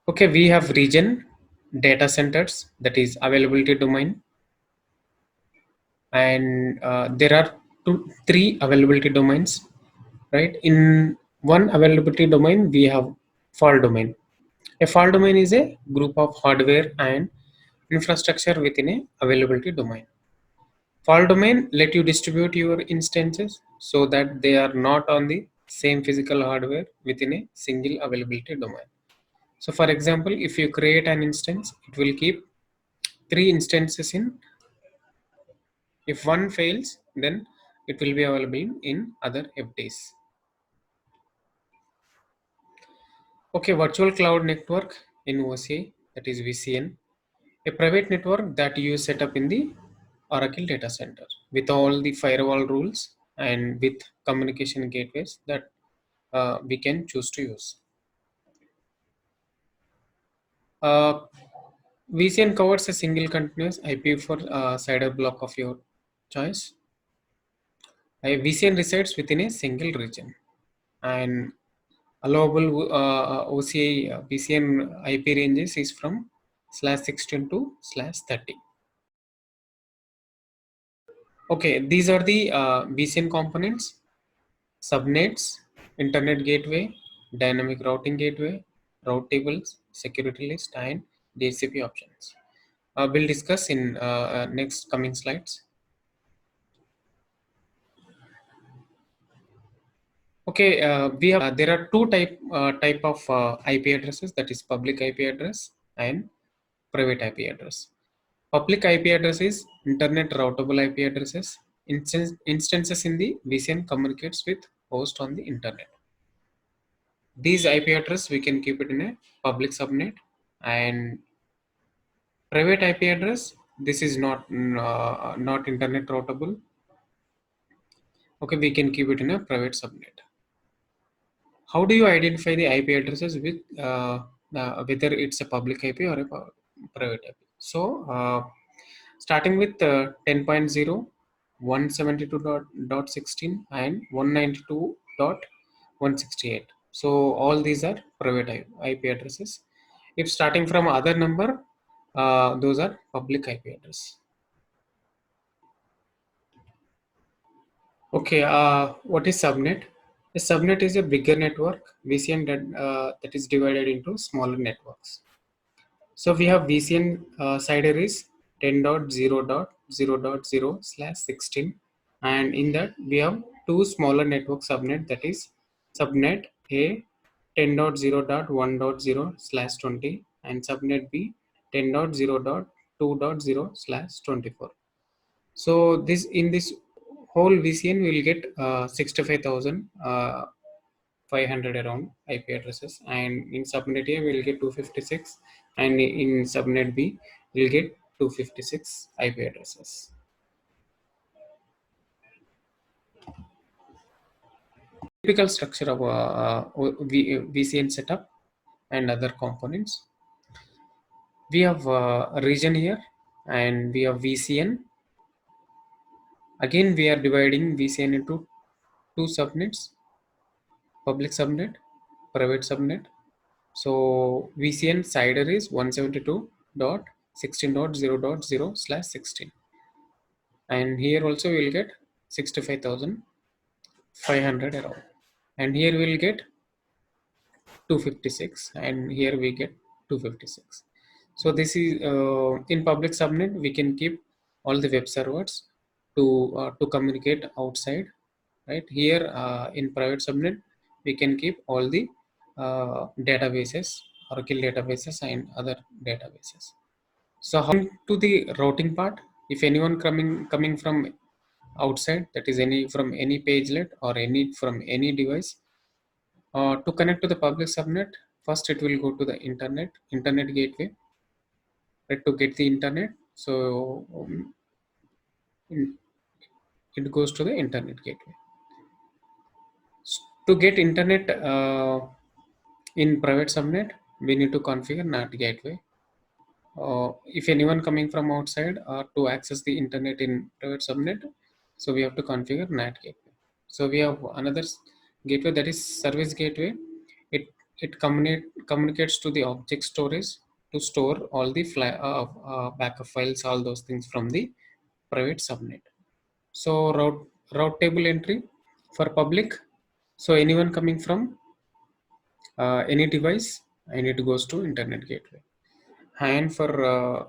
Okay, we have region, data centers, that is availability domain, and there are three availability domains, right? In one availability domain, we have fault domain. A fault domain is a group of hardware and infrastructure within a availability domain. Fault domain let you distribute your instances so that they are not on the same physical hardware within a single availability domain. So for example, if you create an instance, it will keep three instances in. If one fails, then it will be available in other FDs. Okay, virtual cloud network in OCI, that is VCN, a private network that you set up in the Oracle data center with all the firewall rules and with communication gateways that we can choose to use. Uh, VCN covers a single continuous IP for CIDR block of your choice. A VCN resides within a single region, and allowable OCI VCN IP ranges is from /16 to /30. Okay, these are the VCN components: subnets, internet gateway, dynamic routing gateway, route tables, security list, and DHCP options. We'll discuss in next coming slides. Okay, we have there are two type of IP addresses, that is public IP address and private IP address. Public IP address is internet routable IP addresses. Instances in the VCN communicates with host on the internet. These IP address we can keep it in a public subnet, and private IP address, this is not internet routable. Okay, we can keep it in a private subnet. How do you identify the IP addresses with whether it's a public IP or a private IP? So starting with 10.0, 172.16 and 192.168. So all these are private IP addresses. If starting from other number, those are public IP address. Okay, what is subnet? A subnet is a bigger network, VCN that is divided into smaller networks. So we have VCN CIDR is 10.0.0.0/16, and in that we have two smaller network subnet, that is subnet A 10.0.1.0/20 and subnet B 10.0.2.0/24. So this in this whole VCN we will get 65,500 around IP addresses, and in subnet A we will get 256, and in subnet B we will get 256 IP addresses. Typical structure of VCN setup and other components. We have a region here, and we have VCN. Again, we are dividing VCN into two subnets: public subnet, private subnet. So VCN CIDR is 172.16.0.0/16, and here also we will get 65,500 around, and here we will get 256, and here we get 256. So this is in public subnet we can keep all the web servers to communicate outside, right? Here in private subnet we can keep all the databases, Oracle databases and other databases. So how to the routing part? If anyone coming from outside, that is any from any pagelet or any from any device, to connect to the public subnet, first it will go to the internet gateway, right, to get the internet. So it goes to the internet gateway. To get internet in private subnet, we need to configure NAT gateway. If anyone coming from outside to access the internet in private subnet, so we have to configure NAT gateway. So we have another gateway, that is service gateway. It it communicates to the object storage to store all the backup files, all those things from the private subnet. So route table entry for public. So anyone coming from any device, and it goes to internet gateway. And for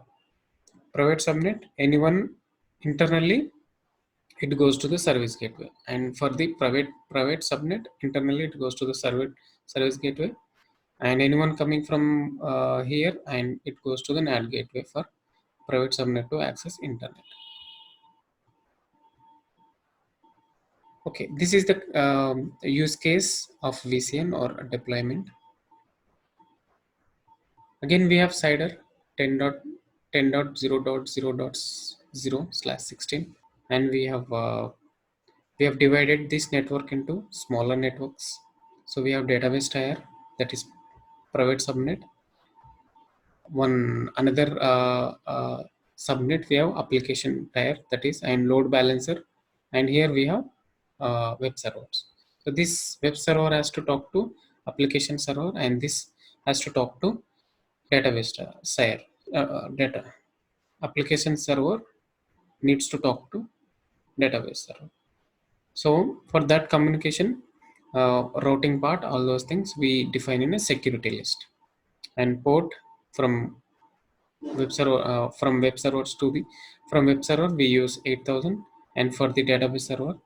private subnet, anyone internally, it goes to the service gateway. And for the private subnet, internally it goes to the service gateway. And anyone coming from here, and it goes to the NAT gateway for private subnet to access internet. Okay, this is the use case of VCN or deployment. Again, we have CIDR 10.10.0.0.0/16, and we have divided this network into smaller networks. So we have database tier, that is private subnet. One another subnet, we have application tier, that is, and load balancer, and here we have web servers. So this web server has to talk to application server, and this has to talk to database tier. Data application server needs to talk to database server. So for that communication, routing part, all those things we define in a security list. And port from web server, from web servers to the from web server we use 8000, and for the database server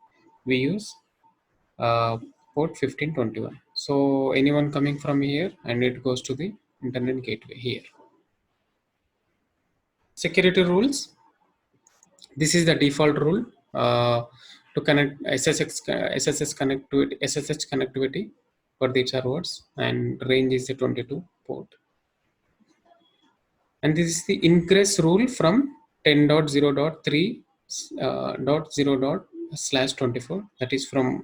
we use port 1521. So anyone coming from here, and it goes to the internet gateway here. Security rules. This is the default rule to connect SSH connectivity for the servers, and range is a 22 port. And this is the ingress rule from 10.0.3.0./24, that is from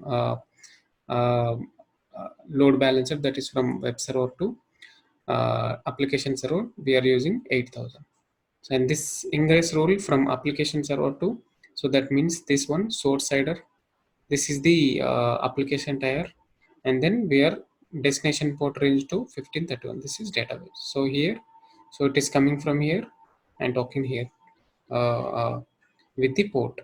load balancer, that is from web server to application server, we are using 8000. And this ingress rule from application server to, so that means this one source CIDR, this is the application tier, and then we are destination port range to 1531, this is database. So here, so it is coming from here and talking here with the port.